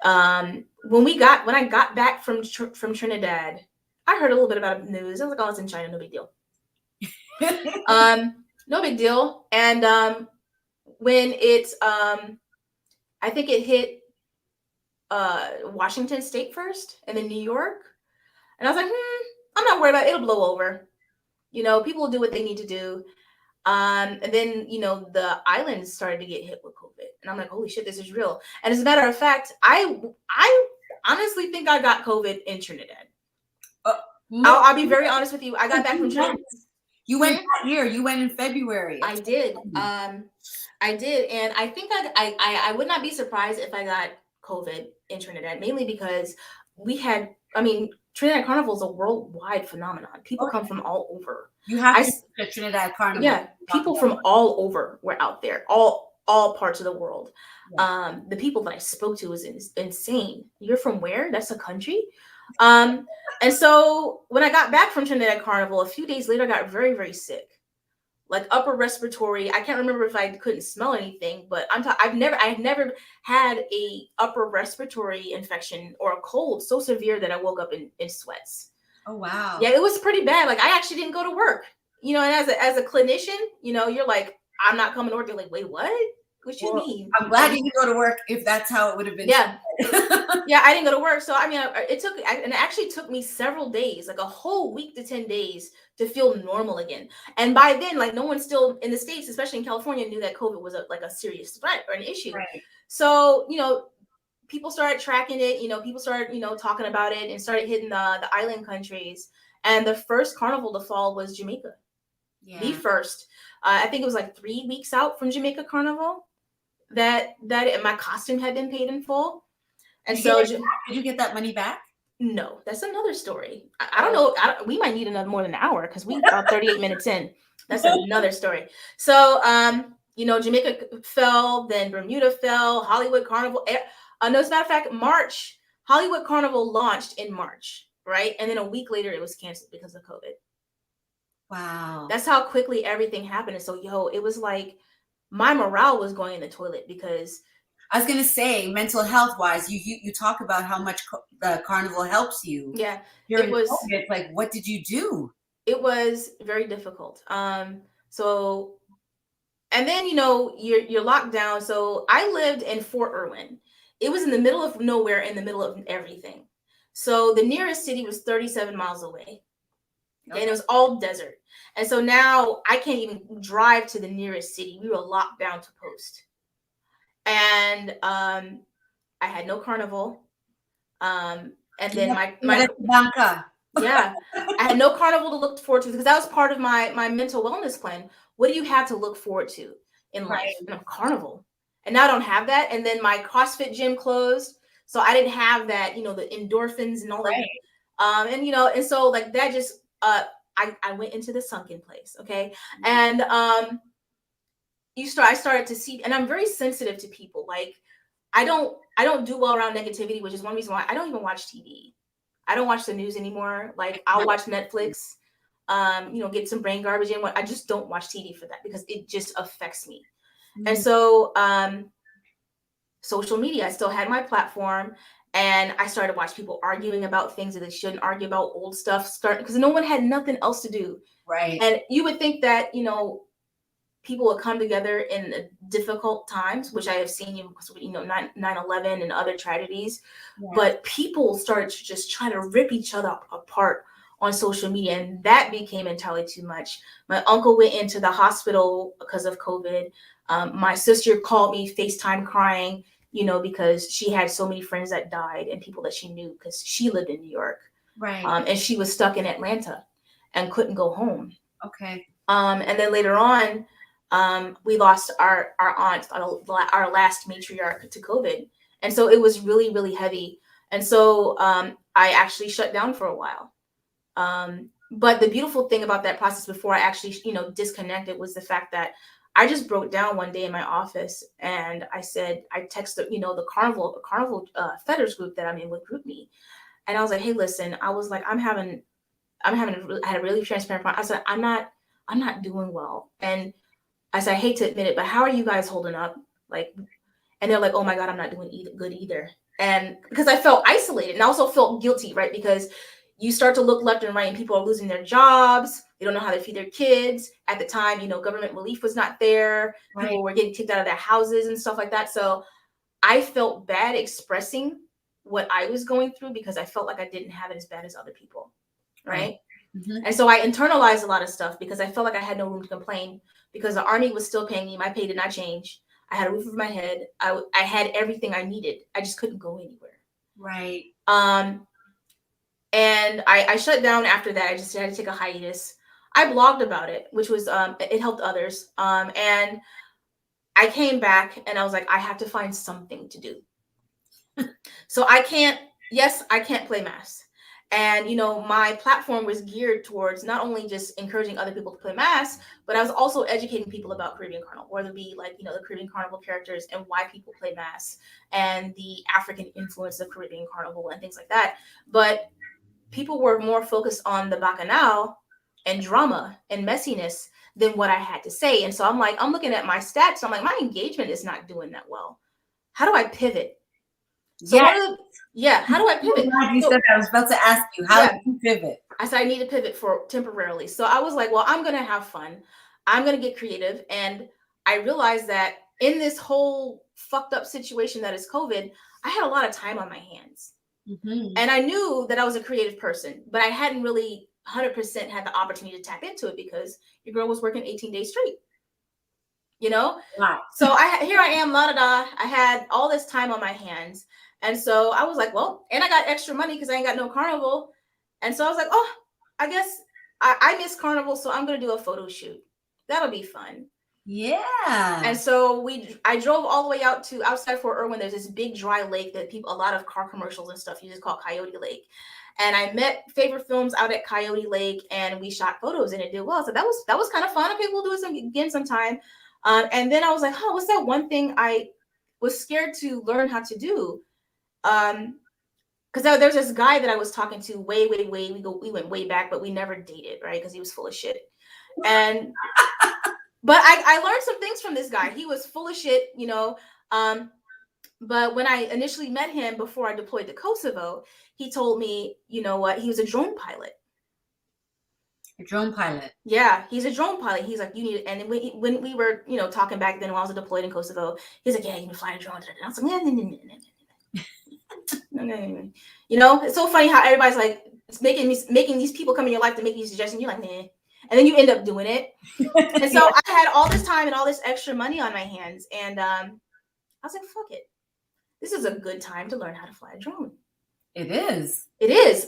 when I got back from Trinidad, I heard a little bit about the news. I was like, "Oh, it's in China, no big deal." No big deal. And when it's I think it hit Washington State first, and then New York. And I was like, I'm not worried about it. It'll blow over. People will do what they need to do. And then, the islands started to get hit with COVID. And I'm like, holy shit, this is real. And as a matter of fact, I honestly think I got COVID in Trinidad. I'll be very honest with you. I got back from Trinidad. You went that year. You went in February. I did. I did. And I think I would not be surprised if I got COVID in Trinidad, mainly because Trinidad Carnival is a worldwide phenomenon. People come from all over. You have to go to Trinidad Carnival. Yeah, people from all over were out there, all parts of the world. Yeah. The people that I spoke to was insane. You're from where? That's a country? And so when I got back from Trinidad Carnival, a few days later, I got very, very sick. Like upper respiratory. I can't remember if I couldn't smell anything, but I've never had a upper respiratory infection or a cold so severe that I woke up in sweats. Oh, wow. Yeah, it was pretty bad. Like, I actually didn't go to work, and as a clinician, you're like, I'm not coming to work. You're like, wait, what? What you mean? I'm glad you didn't go to work if that's how it would have been. Yeah. Yeah, I didn't go to work. So, it actually took me several days, like a whole week to 10 days to feel normal again. And by then, like, no one still in the States, especially in California, knew that COVID was a serious threat or an issue. Right. So, people started tracking it, people started, talking about it, and started hitting the island countries. And the first carnival to fall was Jamaica. Yeah. The first. I think it was like 3 weeks out from Jamaica Carnival that my costume had been paid in full. And did you get that money back? No, that's another story. I don't know. We might need more than an hour, because we are 38 minutes in. That's another story. So, Jamaica fell, then Bermuda fell, Hollywood Carnival. As a matter of fact, Hollywood Carnival launched in March, right? And then a week later, it was canceled because of COVID. Wow. That's how quickly everything happened. And so, it was like my morale was going in the toilet, because I was going to say, mental health wise, you talk about how much the carnival helps you. Yeah. It was COVID, like, what did you do? It was very difficult. So, and then, you're locked down. So I lived in Fort Irwin. It was in the middle of nowhere, in the middle of everything. So the nearest city was 37 miles away. Okay. And it was all desert. And so now I can't even drive to the nearest city. We were locked down to post. And I had no carnival. And then my yeah, I had no carnival to look forward to, because that was part of my mental wellness plan. What do you have to look forward to in life? Right. And a carnival. And now I don't have that. And then my CrossFit gym closed, so I didn't have that, the endorphins and all that. Right. And so like that just I went into the sunken place. Okay. Mm-hmm. And I started to see, and I'm very sensitive to people. Like, I don't do well around negativity, which is one reason why I don't even watch TV. I don't watch the news anymore. Like I'll watch Netflix, get some brain garbage in. I just don't watch TV for that because it just affects me. And so social media, I still had my platform, and I started to watch people arguing about things that they shouldn't argue about, old stuff, because no one had nothing else to do. Right. And you would think that, people would come together in difficult times, which I have seen, 9/11 and other tragedies. Yeah. But people started to just try to rip each other apart on social media, and that became entirely too much. My uncle went into the hospital because of COVID. My sister called me FaceTime crying, because she had so many friends that died and people that she knew because she lived in New York. Right. And she was stuck in Atlanta and couldn't go home. Okay. And then later on, we lost our aunt, our last matriarch to COVID. And so it was really, really heavy. And so I actually shut down for a while. But the beautiful thing about that process before I actually, disconnected was the fact that I just broke down one day in my office and I texted, the Carnival Fetters group that I'm in with GroupMe. And I was like, hey, listen, I was like, I had a really transparent point. I said, I'm not doing well. And I said, I hate to admit it, but how are you guys holding up? Like, and they're like, oh my God, I'm not doing good either. And because I felt isolated and I also felt guilty, right? Because you start to look left and right and people are losing their jobs. They don't know how to feed their kids. At the time, government relief was not there. Right. People were getting kicked out of their houses and stuff like that. So I felt bad expressing what I was going through because I felt like I didn't have it as bad as other people. Right. Mm-hmm. And so I internalized a lot of stuff because I felt like I had no room to complain because the Army was still paying me. My pay did not change. I had a roof over my head. I had everything I needed. I just couldn't go anywhere. Right. And I shut down after that. I just had to take a hiatus. I blogged about it, which was, it helped others. And I came back and I was like, I have to find something to do. So I can't play mass. And, my platform was geared towards not only just encouraging other people to play mass, but I was also educating people about Caribbean Carnival, whether it be like, the Caribbean Carnival characters and why people play mass and the African influence of Caribbean Carnival and things like that. But people were more focused on the bacchanal and drama and messiness than what I had to say. And so I'm looking at my stats. I'm like, my engagement is not doing that well. How do I pivot? So how do I pivot? I'm glad you said that. I was about to ask you, how do you pivot? I said, I need to pivot for temporarily. So I was like, well, I'm going to have fun. I'm going to get creative. And I realized that in this whole fucked up situation that is COVID, I had a lot of time on my hands. Mm-hmm. And I knew that I was a creative person, but I hadn't really 100% had the opportunity to tap into it because your girl was working 18 days straight. Wow. So here I am, I had all this time on my hands. And so I was like, well, and I got extra money because I ain't got no carnival. And so I was like, oh, I guess I miss Carnival. So I'm going to do a photo shoot. That'll be fun. Yeah. And so I drove all the way out to outside Fort Irwin. There's this big dry lake that a lot of car commercials and stuff use called Coyote Lake. And I met Favorite Films out at Coyote Lake and we shot photos and it did well. So that was kind of fun. Okay, we'll do it again sometime. And then I was like, oh, what's that one thing I was scared to learn how to do? Because there's this guy that I was talking to way, we went way back, but we never dated, right? Because he was full of shit. And but I learned some things from this guy. He was full of shit, but when I initially met him before I deployed to Kosovo, he told me, he was a drone pilot. A drone pilot. Yeah, he's a drone pilot. He's like, you need it. And when we were, talking back then when I was deployed in Kosovo, he's like, yeah, you can fly a drone. And I was like, no. It's so funny how everybody's like making these people come in your life to make you suggestions. You're like, nah. And then you end up doing it. And so I had all this time and all this extra money on my hands. And I was like, fuck it. This is a good time to learn how to fly a drone. It is.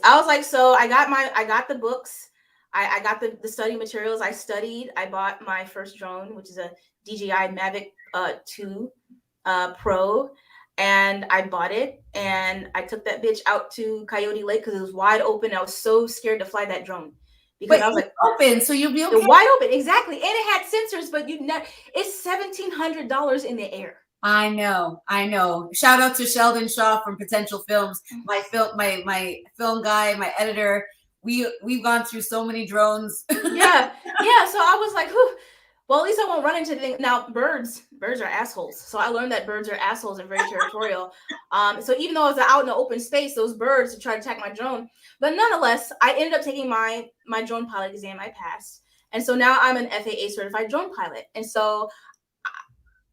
I was like, so I got the books. I got the study materials. I studied. I bought my first drone, which is a DJI Mavic 2 Pro. And I bought it and I took that bitch out to Coyote Lake because it was wide open. I was so scared to fly that drone. Because I was like, open, so you'll be okay. Wide open, exactly. And it had sensors, but it's $1,700 in the air. I know. Shout out to Sheldon Shaw from Potential Films, my film guy, my editor. We've gone through so many drones. Yeah. So I was like, whew. Well, at least I won't run into things. Now, birds are assholes. So I learned that birds are assholes and very territorial. So even though I was out in the open space, those birds would try to attack my drone. But nonetheless, I ended up taking my drone pilot exam. I passed. And so now I'm an FAA certified drone pilot. And so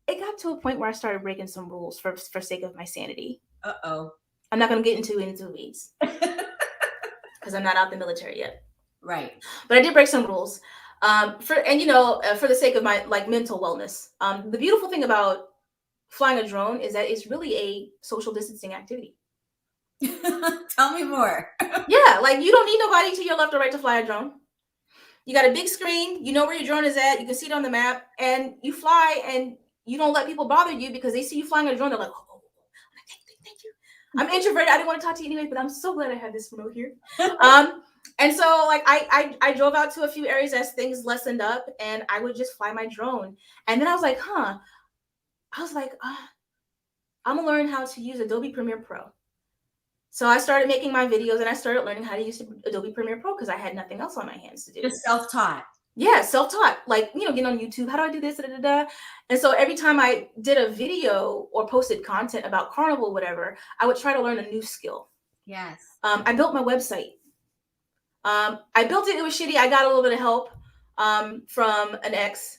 it got to a point where I started breaking some rules for sake of my sanity. Uh-oh. I'm not going to get into weeds because I'm not out the military yet. Right. But I did break some rules. For the sake of my mental wellness. The beautiful thing about flying a drone is that it's really a social distancing activity. Tell me more. Yeah, you don't need nobody to your left or right to fly a drone. You got a big screen, you know where your drone is at, you can see it on the map, and you fly and you don't let people bother you because they see you flying a drone, they're like, oh, thank you. I'm introverted, I didn't want to talk to you anyway, but I'm so glad I have this remote here. And so I drove out to a few areas as things lessened up and I would just fly my drone. And then I was like, I'm gonna learn how to use Adobe Premiere Pro. So I started making my videos and I started learning how to use Adobe Premiere Pro because I had nothing else on my hands to do. Just self-taught. Yeah, self-taught. Get on YouTube. How do I do this? Da, da, da. And so every time I did a video or posted content about Carnival, whatever, I would try to learn a new skill. Yes. I built my website. I built it. It was shitty. I got a little bit of help from an ex.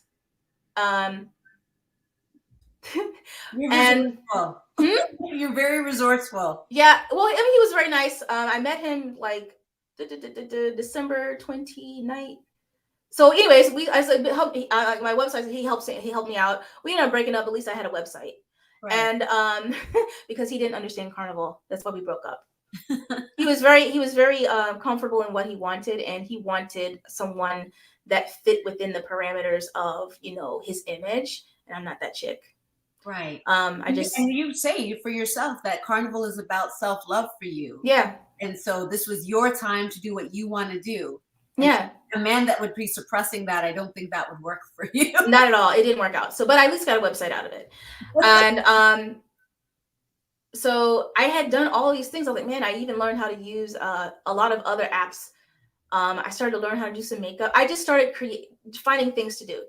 You're very resourceful. Yeah. Well, I mean, he was very nice. I met him December 29th. So, anyways, my website. He helped me out. We ended up breaking up. At least I had a website, right. And because he didn't understand Carnival, that's why we broke up. He was very comfortable in what he wanted, and he wanted someone that fit within the parameters of his image, and I'm not that chick. Right. And you say for yourself that Carnival is about self-love for you. Yeah. And so this was your time to do what you want to do. Yeah. A man that would be suppressing that, I don't think that would work for you. Not at all. It didn't work out. So, but I at least got a website out of it. And so I had done all these things. I was like, man, I even learned how to use a lot of other apps. I started to learn how to do some makeup. I just started finding things to do.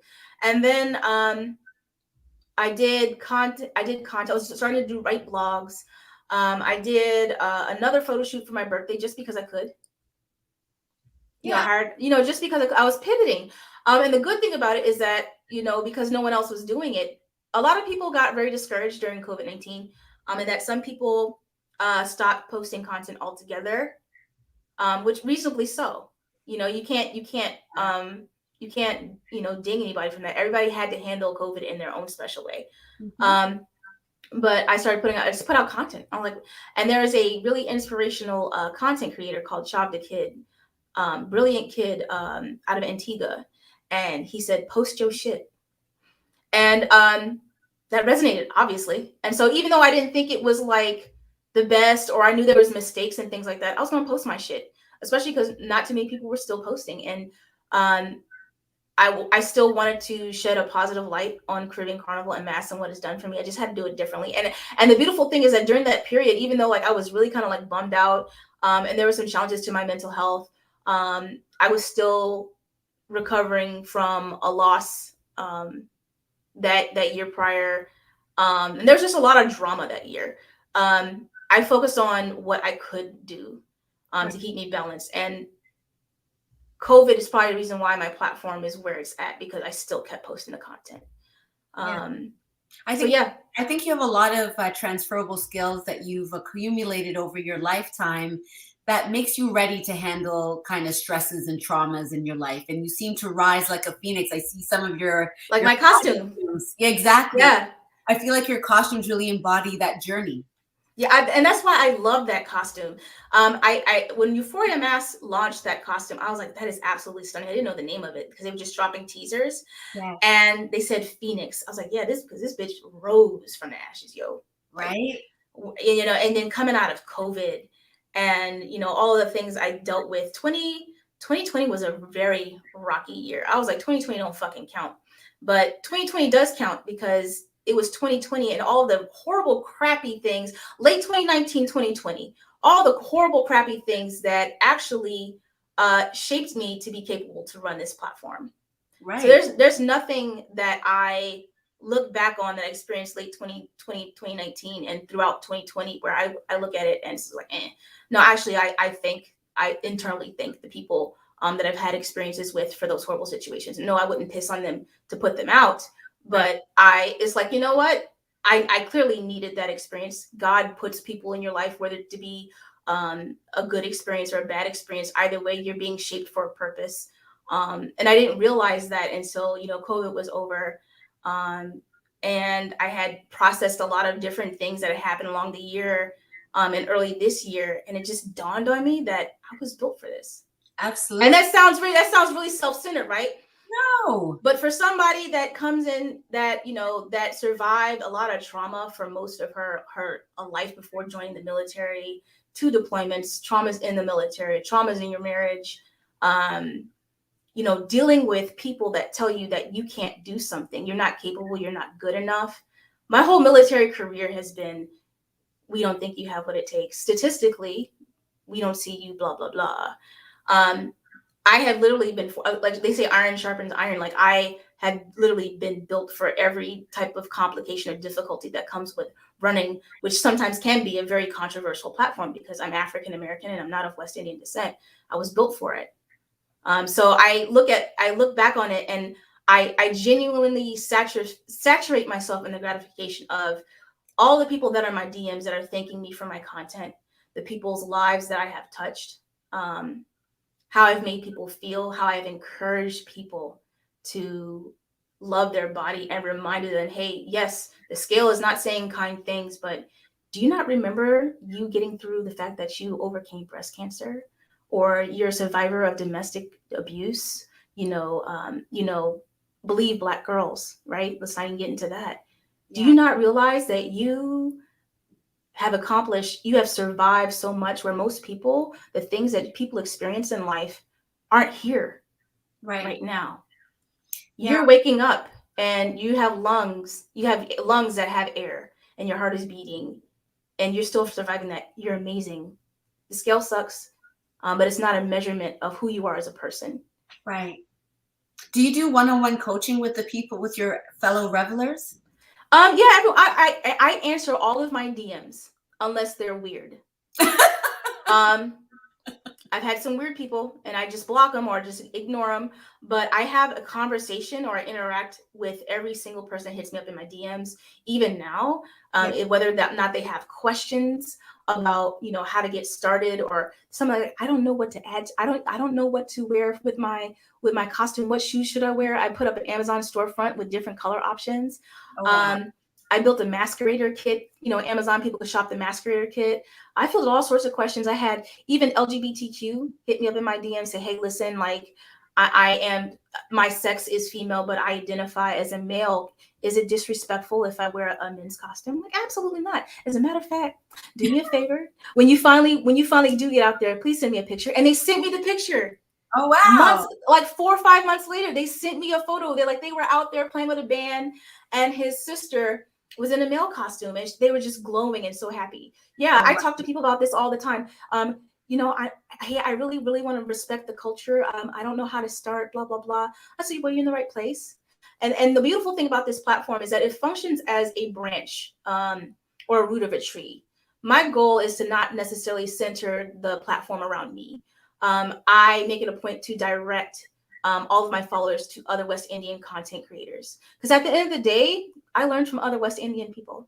And then I did content. I was starting to write blogs. I did another photo shoot for my birthday just because I could. Just because I was pivoting. And the good thing about it is that, because no one else was doing it, a lot of people got very discouraged during COVID-19. And that some people stopped posting content altogether, which reasonably so. You can't ding anybody from that. Everybody had to handle COVID in their own special way. Mm-hmm. But I just put out content. I'm like, and there is a really inspirational content creator called Chav the Kid, brilliant kid out of Antigua, and he said, "Post your shit," and that resonated, obviously. And so even though I didn't think it was the best, or I knew there was mistakes and things like that, I was going to post my shit, especially because not too many people were still posting. And I still wanted to shed a positive light on Caribbean Carnival and Mass and what it's done for me. I just had to do it differently. And the beautiful thing is that during that period, even though I was really kind of bummed out, and there were some challenges to my mental health, I was still recovering from a loss that year prior. And there was just a lot of drama that year. I focused on what I could do to keep me balanced. And COVID is probably the reason why my platform is where it's at, because I still kept posting the content. I think you have a lot of transferable skills that you've accumulated over your lifetime that makes you ready to handle kind of stresses and traumas in your life. And you seem to rise like a phoenix. I see some of your my costume. Yeah, exactly. Yeah. I feel like your costumes really embody that journey. Yeah, and that's why I love that costume. When Euphoria Mass launched that costume, I was like, that is absolutely stunning. I didn't know the name of it because they were just dropping teasers. Yeah. And they said Phoenix. I was like, yeah, because this bitch rose from the ashes, yo. Right. And then coming out of COVID and, all of the things I dealt with, 2020 was a very rocky year. I was like, 2020 don't fucking count. But 2020 does count because it was 2020 and all the horrible, crappy things, late 2019, 2020, all the horrible, crappy things that actually shaped me to be capable to run this platform. Right. So there's nothing that I look back on that I experienced late 2020, 2019 and throughout 2020 where I look at it and it's like, No, actually, I internally thank the people that I've had experiences with for those horrible situations. No, I wouldn't piss on them to put them out, but it's like, you know what? I clearly needed that experience. God puts people in your life, whether it to be a good experience or a bad experience. Either way, you're being shaped for a purpose. And I didn't realize that until, COVID was over. And I had processed a lot of different things that had happened along the year and early this year. And it just dawned on me that I was built for this. Absolutely. And that sounds really self-centered, right? No. But for somebody that comes in that, that survived a lot of trauma for most of her life before joining the military, 2 deployments, traumas in the military, traumas in your marriage, dealing with people that tell you that you can't do something, you're not capable, you're not good enough. My whole military career has been, we don't think you have what it takes. Statistically, we don't see you, blah, blah, blah. I have literally been, like they say, iron sharpens iron. Like I had literally been built for every type of complication or difficulty that comes with running, which sometimes can be a very controversial platform because I'm African American and I'm not of West Indian descent. I was built for it. So I look back on it and I genuinely saturate myself in the gratification of all the people that are my DMs that are thanking me for my content, the people's lives that I have touched, how I've made people feel, how I've encouraged people to love their body and reminded them, hey, yes, the scale is not saying kind things, but do you not remember you getting through the fact that you overcame breast cancer? Or you're a survivor of domestic abuse, believe Black girls, right? Let's not even get into that. Yeah. Do you not realize that you have survived so much where most people, the things that people experience in life aren't here right now. Yeah. You're waking up and you have lungs that have air and your heart is beating and you're still surviving that. You're amazing. The scale sucks. But it's not a measurement of who you are as a person. Right. Do you do one-on-one coaching with the people, with your fellow revelers? Yeah, I answer all of my DMs unless they're weird. I've had some weird people and I just block them or just ignore them. But I have a conversation or I interact with every single person that hits me up in my DMs, even now, whether or not they have questions about, how to get started or something like, I don't know what to add. I don't know what to wear with my costume. What shoes should I wear? I put up an Amazon storefront with different color options. Oh, wow. I built a masquerader kit. Amazon people could shop the masquerader kit. I filled all sorts of questions. I had even LGBTQ hit me up in my DM, say, hey, listen, like my sex is female, but I identify as a male. Is it disrespectful if I wear a men's costume? Like, absolutely not. As a matter of fact, do me a favor. When you finally do get out there, please send me a picture. And they sent me the picture. Oh, wow. Like 4 or 5 months later, they sent me a photo. They were out there playing with a band and his sister was in a male costume and they were just glowing and so happy. Yeah, I talk to people about this all the time. I really, really want to respect the culture. I don't know how to start, blah, blah, blah. I say, well, you're in the right place. And the beautiful thing about this platform is that it functions as a branch or a root of a tree. My goal is to not necessarily center the platform around me. I make it a point to direct all of my followers to other West Indian content creators. Because at the end of the day, I learned from other West Indian people.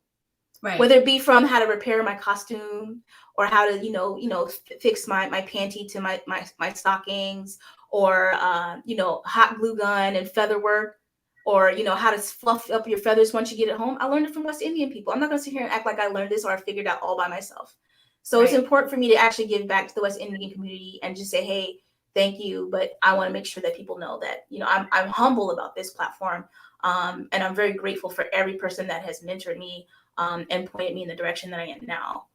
Right. Whether it be from how to repair my costume or how to, fix my panty to my stockings or, hot glue gun and feather work or, how to fluff up your feathers once you get it home. I learned it from West Indian people. I'm not going to sit here and act like I learned this or I figured out all by myself. So It's important for me to actually give back to the West Indian community and just say, hey, thank you. But I want to make sure that people know that, I'm humble about this platform. And I'm very grateful for every person that has mentored me and pointed me in the direction that I am now.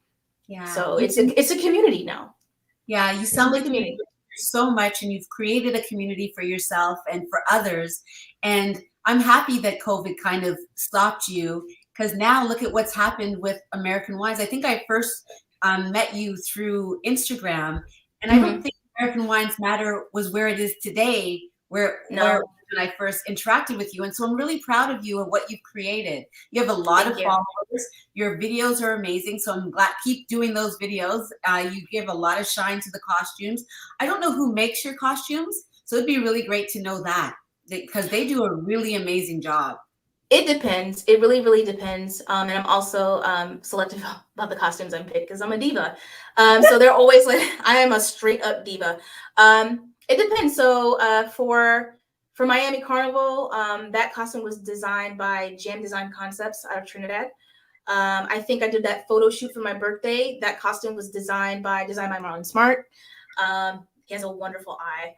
Yeah. So it's a community now. Yeah, you sound like you so much and you've created a community for yourself and for others. And I'm happy that COVID kind of stopped you, because now look at what's happened with American Wines. I think I first met you through Instagram, and I don't think American Wines Matter was where it is today, where when I first interacted with you. And so I'm really proud of you and what you've created. You have a lot of followers. Your videos are amazing. So I'm glad, keep doing those videos. You give a lot of shine to the costumes. I don't know who makes your costumes, so it'd be really great to know that, because they do a really amazing job. It depends. It really, really depends. And I'm also selective about the costumes I pick because I'm a diva. So they're always like, I am a straight up diva. It depends. So for Miami Carnival, that costume was designed by Jam Design Concepts out of Trinidad. I think I did that photo shoot for my birthday. That costume was designed by Marlon Smart. He has a wonderful eye.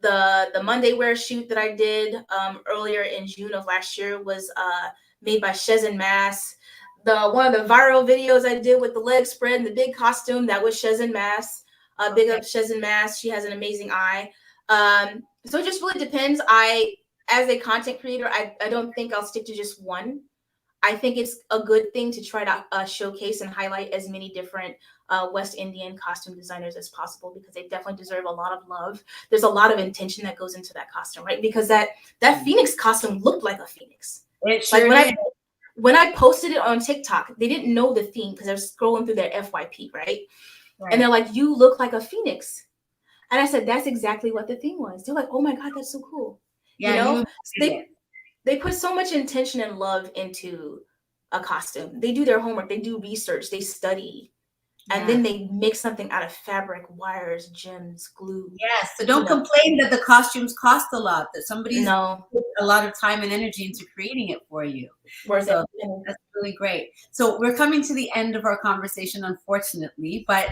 The Monday wear shoot that I did earlier in June of last year was made by Shezin Mass. One of the viral videos I did with the leg spread and the big costume, that was Shezin Mass. Big up Shezin Mass. She has an amazing eye. So it just really depends. As a content creator, I don't think I'll stick to just one. I think it's a good thing to try to showcase and highlight as many different West Indian costume designers as possible, because they definitely deserve a lot of love. There's a lot of intention that goes into that costume, right? Because that Phoenix costume looked like a Phoenix. It sure did. When I posted it on TikTok, they didn't know the theme because I was scrolling through their FYP, right? And they're like, "You look like a Phoenix." And I said, "That's exactly what the theme was." They're like, "Oh my God, that's so cool." Yeah, They put so much intention and love into a costume. They do their homework, they do research, they study, and then they make something out of fabric, wires, gems, glue. Yes. So don't complain that the costumes cost a lot, that somebody's put a lot of time and energy into creating it for you. Worth it. That's really great. So we're coming to the end of our conversation, unfortunately, but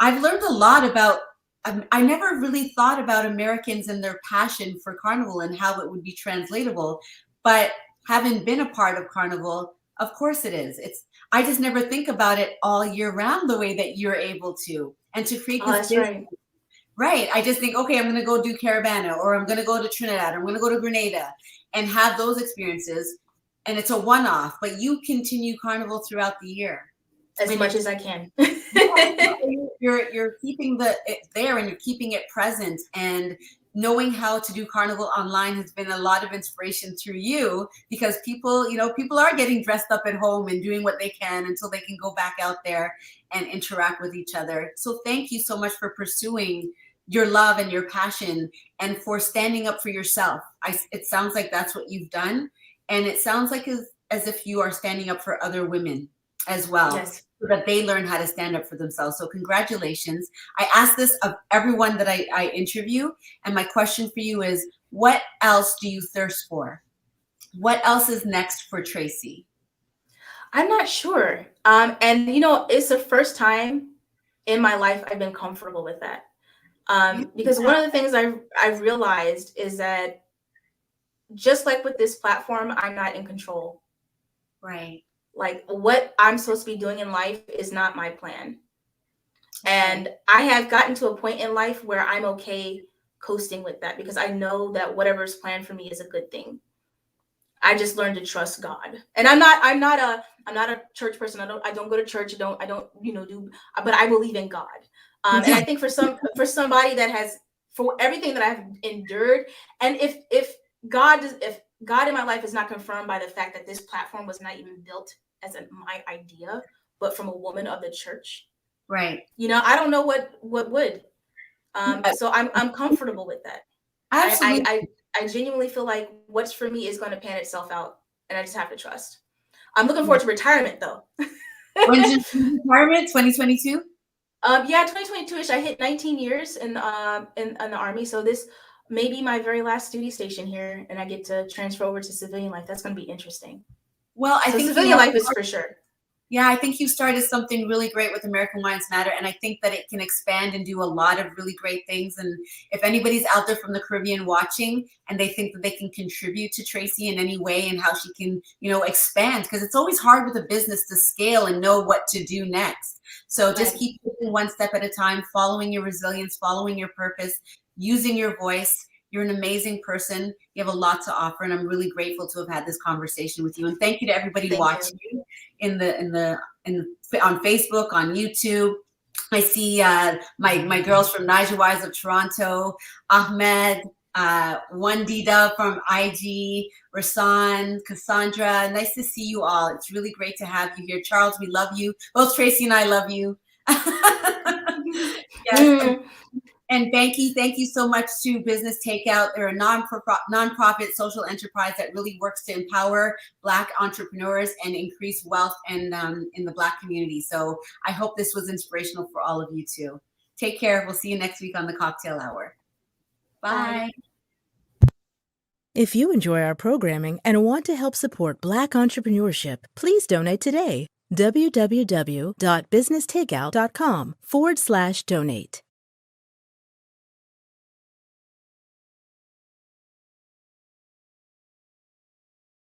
I've learned a lot about, I never really thought about Americans and their passion for Carnival and how it would be translatable. But having been a part of Carnival, of course it is. I just never think about it all year round the way that you're able to. And to create this business. Right. I just think, okay, I'm going to go do Caravana, or I'm going to go to Trinidad, or I'm going to go to Grenada and have those experiences. And it's a one-off, but you continue Carnival throughout the year. As much as I can. You're keeping it there, and you're keeping it present, and knowing how to do Carnival online has been a lot of inspiration through you, because people are getting dressed up at home and doing what they can until they can go back out there and interact with each other. So thank you so much for pursuing your love and your passion, and for standing up for yourself. It sounds like that's what you've done, and it sounds like as if you are standing up for other women as well. Yes. So that they learn how to stand up for themselves. So congratulations. I ask this of everyone that I interview. And my question for you is, what else do you thirst for? What else is next for Tracey? I'm not sure. And it's the first time in my life I've been comfortable with that. Because one of the things I've realized is that, just like with this platform, I'm not in control. Right. Like, what I'm supposed to be doing in life is not my plan. And I have gotten to a point in life where I'm okay coasting with that, because I know that whatever's planned for me is a good thing. I just learned to trust God. And I'm not a church person. I don't go to church. I don't but I believe in God. And I think for somebody that has, for everything that I've endured, and if God in my life is not confirmed by the fact that this platform was not even built as my idea, but from a woman of the church. Right. I don't know what would. So I'm comfortable with that. Absolutely. I genuinely feel like what's for me is going to pan itself out, and I just have to trust. I'm looking forward to retirement, though. When's your retirement? 2022? Yeah, 2022ish. I hit 19 years in the Army, so this may be my very last duty station here, and I get to transfer over to civilian life. That's going to be interesting. Well, I think civilian life is for sure. Yeah, I think you started something really great with American Wines Matter, and I think that it can expand and do a lot of really great things. And if anybody's out there from the Caribbean watching and they think that they can contribute to Tracey in any way and how she can, expand, because it's always hard with a business to scale and know what to do next. So just keep moving one step at a time, following your resilience, following your purpose, using your voice, You're an amazing person. You have a lot to offer, and I'm really grateful to have had this conversation with you. And thank you to everybody watching you on Facebook, on YouTube. I see my girls from Naija Wise of Toronto, Ahmed, One Dida from IG, Rasan, Cassandra. Nice to see you all. It's really great to have you here. Charles, we love you. Both Tracey and I love you. Yes. And thank you so much to Business Takeout. They're a nonprofit social enterprise that really works to empower Black entrepreneurs and increase wealth in the Black community. So I hope this was inspirational for all of you too. Take care. We'll see you next week on the Cocktale Hour. Bye. If you enjoy our programming and want to help support Black entrepreneurship, please donate today. www.businesstakeout.com/donate.